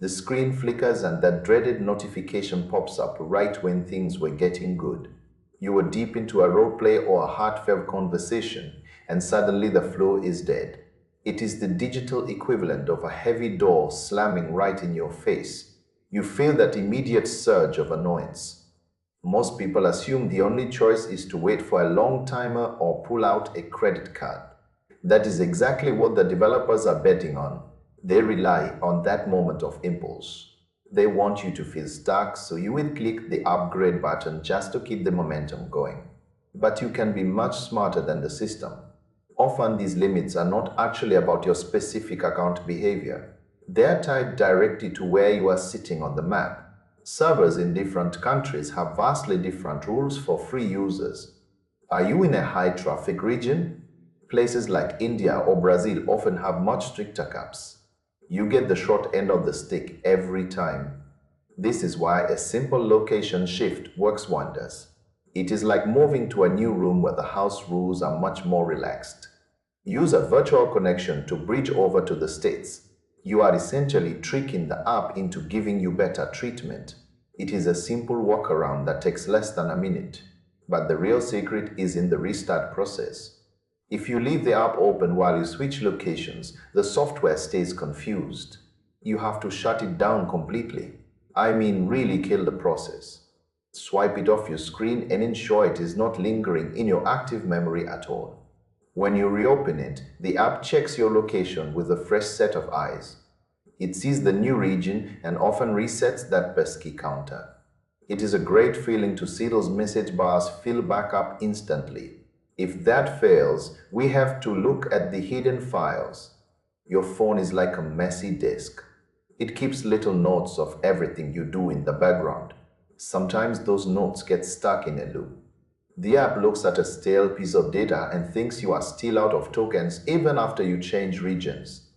The screen flickers and that dreaded notification pops up right when things were getting good. You were deep into a role play or a heartfelt conversation, and suddenly the flow is dead. It is the digital equivalent of a heavy door slamming right in your face. You feel that immediate surge of annoyance. Most people assume the only choice is to wait for a long timer or pull out a credit card. That is exactly what the developers are betting on. They rely on that moment of impulse. They want you to feel stuck, so you will click the upgrade button just to keep the momentum going. But you can be much smarter than the system. Often these limits are not actually about your specific account behavior. They are tied directly to where you are sitting on the map. Servers in different countries have vastly different rules for free users. Are you in a high traffic region? Places like India or Brazil often have much stricter caps. You get the short end of the stick every time. This is why a simple location shift works wonders. It is like moving to a new room where the house rules are much more relaxed. Use a virtual connection to bridge over to the States. You are essentially tricking the app into giving you better treatment. It is a simple workaround that takes less than a minute. But the real secret is in the restart process. If you leave the app open while you switch locations, the software stays confused. You have to shut it down completely. I mean, really kill the process. Swipe it off your screen and ensure it is not lingering in your active memory at all. When you reopen it, the app checks your location with a fresh set of eyes. It sees the new region and often resets that pesky counter. It is a great feeling to see those message bars fill back up instantly. If that fails, we have to look at the hidden files. Your phone is like a messy disk. It keeps little notes of everything you do in the background. Sometimes those notes get stuck in a loop. The app looks at a stale piece of data and thinks you are still out of tokens even after you change regions.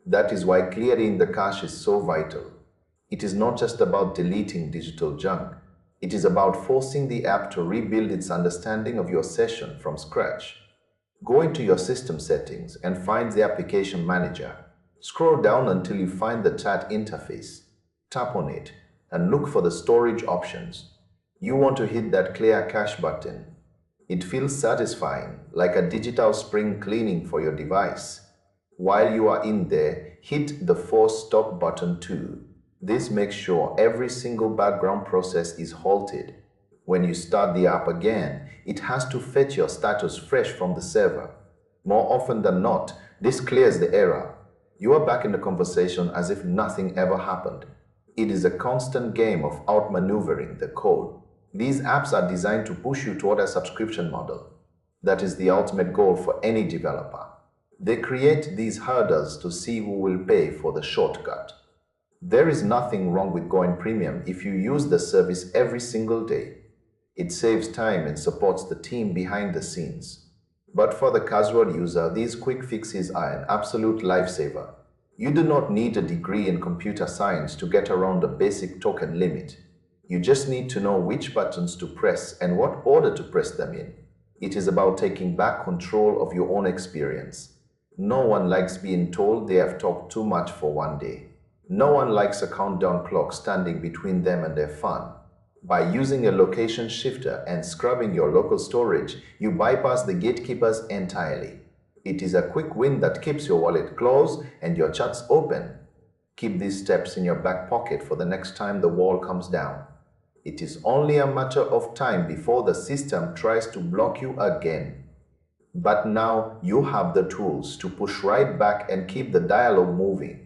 That is why clearing the cache is so vital. It is not just about deleting digital junk. It is about forcing the app to rebuild its understanding of your session from scratch. Go into your system settings and find the application manager. Scroll down until you find the chat interface. Tap on it and look for the storage options. You want to hit that clear cache button. It feels satisfying, like a digital spring cleaning for your device. While you are in there, hit the force stop button too. This makes sure every single background process is halted. When you start the app again, it has to fetch your status fresh from the server. More often than not, this clears the error. You are back in the conversation as if nothing ever happened. It is a constant game of outmaneuvering the code. These apps are designed to push you toward a subscription model. That is the ultimate goal for any developer. They create these hurdles to see who will pay for the shortcut. There is nothing wrong with going premium if you use the service every single day. It saves time and supports the team behind the scenes. But for the casual user, these quick fixes are an absolute lifesaver. You do not need a degree in computer science to get around the basic token limit. You just need to know which buttons to press and what order to press them in. It is about taking back control of your own experience. No one likes being told they have talked too much for one day. No one likes a countdown clock standing between them and their fun. By using a location shifter and scrubbing your local storage, you bypass the gatekeepers entirely. It is a quick win that keeps your wallet closed and your chats open. Keep these steps in your back pocket for the next time the wall comes down. It is only a matter of time before the system tries to block you again. But now you have the tools to push right back and keep the dialogue moving.